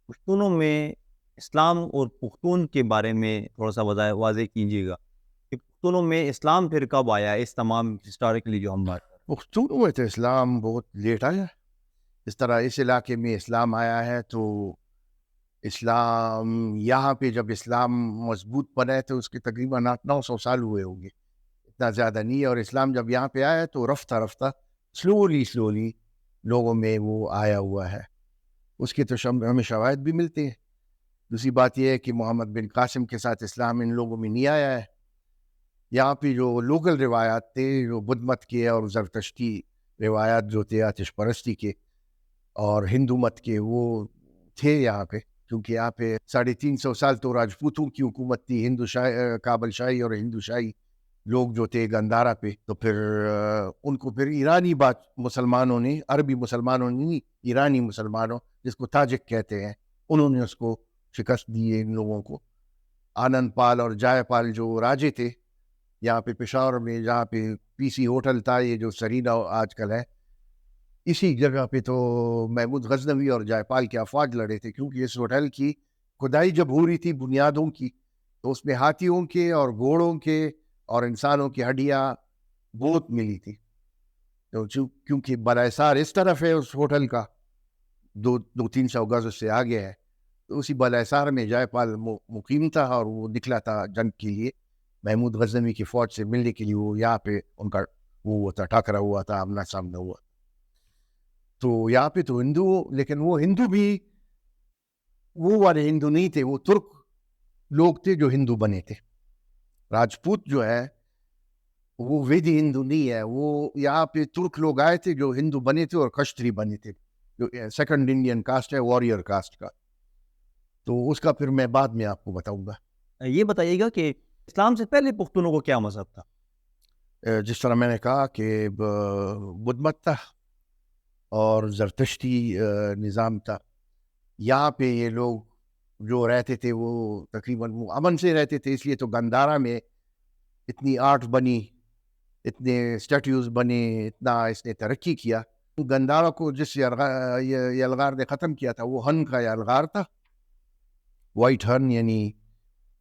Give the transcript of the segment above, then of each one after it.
پختونوں میں اسلام اور پختون کے بارے میں تھوڑا سا واضح کیجیے گا کہ پختونوں میں اسلام پھر کب آیا، اس تمام ہسٹوریکلی جو ہم بات کر پختونوں میں تو اسلام بہت لیٹ آیا. اس طرح اس علاقے میں اسلام آیا ہے تو اسلام یہاں پہ جب اسلام مضبوط بنا ہے تو اس کے تقریباً 800-900 سال ہوئے ہوں گے، اتنا زیادہ نہیں ہے. اور اسلام جب یہاں پہ آیا تو رفتہ رفتہ سلولی لوگوں میں وہ آیا ہوا ہے. اس کے تو ہمیں شواہد بھی ملتے ہیں. دوسری بات یہ ہے کہ محمد بن قاسم کے ساتھ اسلام ان لوگوں میں نہیں آیا ہے. یہاں پہ جو لوکل روایات تھے، جو بدھ مت کے اور زرتشتی روایات جو تھے آتش پرستی کے اور ہندو مت کے، وہ تھے یہاں پہ. کیونکہ یہاں پہ 350 سال تو راجپوتوں کی حکومت تھی، ہندو شاہی، کابل شاہی اور ہندو شاہی لوگ جو تھے گندھارا پہ. تو پھر ان کو پھر ایرانی مسلمانوں نے، عربی مسلمانوں نے نہیں، ایرانی مسلمانوں جس کو تاجک کہتے ہیں، انہوں نے اس کو شکست دی ہے ان لوگوں کو. آنند پال اور جائے پال جو راجے تھے یہاں پہ پشاور میں، جہاں پہ پی سی ہوٹل تھا، یہ جو سرینا آج کل ہے، اسی جگہ پہ تو محمود غزنوی اور جائے پال کے افواج لڑے تھے. کیونکہ اس ہوٹل کی کھدائی جب ہو رہی تھی بنیادوں کی، تو اس میں ہاتھیوں کے اور گھوڑوں کے اور انسانوں کی ہڈیاں بہت ملی تھی. تو کیونکہ بلائسار اس طرف ہے اس ہوٹل کا، 200-300 گز اس سے آگے ہے، تو اسی بلائسار میں جائے پال مقیم تھا اور وہ نکلا تھا جنگ کے لیے محمود غزنوی کی فوج سے ملنے کے لیے. وہ یہاں پہ ان کا وہ تھا، ٹاکرا ہوا تھا، آمنا سامنا ہوا. تو یہاں پہ تو ہندو، لیکن وہ ہندو بھی وہ والے ہندو نہیں تھے، وہ ترک لوگ تھے جو ہندو بنے تھے. راجپوت جو ہے وہ ویدی ہندو نہیں ہے. وہ یہاں پہ ترک لوگ آئے تھے جو ہندو بنے تھے اور کشتری بنے تھے، جو سیکنڈ انڈین کاسٹ ہے، واریر کاسٹ کا. تو اس کا پھر میں بعد میں آپ کو بتاؤں گا. یہ بتائیے گا کہ اسلام سے پہلے پختونوں کو کیا مذہب تھا؟ جس طرح میں نے کہا کہ بدھ مت تھا اور زرتشتی نظام تھا. یہاں پہ یہ لوگ جو رہتے تھے وہ تقریباً امن سے رہتے تھے. اس لیے تو گندھارا میں اتنی آرٹ بنی، اتنے اسٹیٹیوز بنے، اتنا اس نے ترقی کیا. گندھارا کو جس یلغار نے ختم کیا تھا وہ ہن کا یلغار تھا، وائٹ ہن. یعنی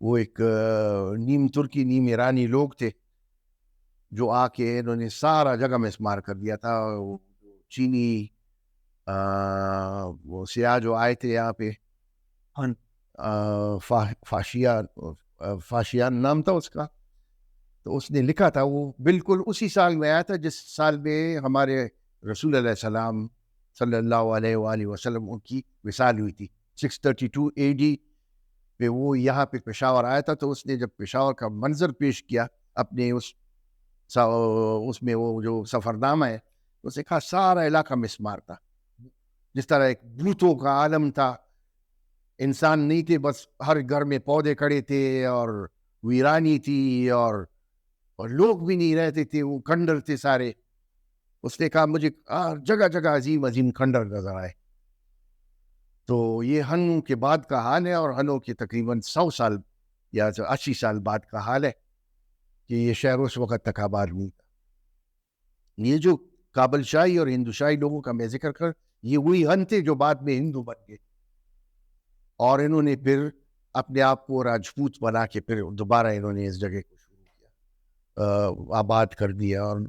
وہ ایک نیم ترکی نیم ایرانی لوگ تھے جو آ کے انہوں نے سارا جگہ میں اسمار کر دیا تھا. چینی وہ سیاہ جو آئے تھے یہاں پہ، ہن فاشیان نام تھا اس کا، تو اس نے لکھا تھا. وہ بالکل اسی سال میں آیا تھا جس سال میں ہمارے رسول علیہ السلام صلی اللہ علیہ وآلہ وسلم ان کی وصال ہوئی تھی. 632 AD پہ وہ یہاں پہ پشاور آیا تھا. تو اس نے جب پشاور کا منظر پیش کیا اپنے اس میں وہ جو سفرنامہ ہے، اس نے کہا سارا علاقہ مسمار تھا. جس طرح ایک بھوتوں کا عالم تھا، انسان نہیں تھے، بس ہر گھر میں پودے کھڑے تھے اور ویرانی تھی اور لوگ بھی نہیں رہتے تھے، وہ کھنڈر تھے سارے. اس نے کہا مجھے جگہ جگہ عظیم عظیم کھنڈر نظر آئے. تو یہ ہنوں کے بعد کا حال ہے، اور ہنوں کے تقریباً 100 سال یا 80 سال بعد کا حال ہے کہ یہ شہر اس وقت تک آباد نہیں تھا. یہ جو کابل شاہی اور ہندو شاہی لوگوں کا میں ذکر کر، یہ وہی ہن تھے جو بعد میں ہندو بن گئے، اور انہوں نے پھر اپنے آپ کو راجپوت بنا کے پھر دوبارہ انہوں نے اس جگہ کو شروع کیا، آباد کر دیا. اور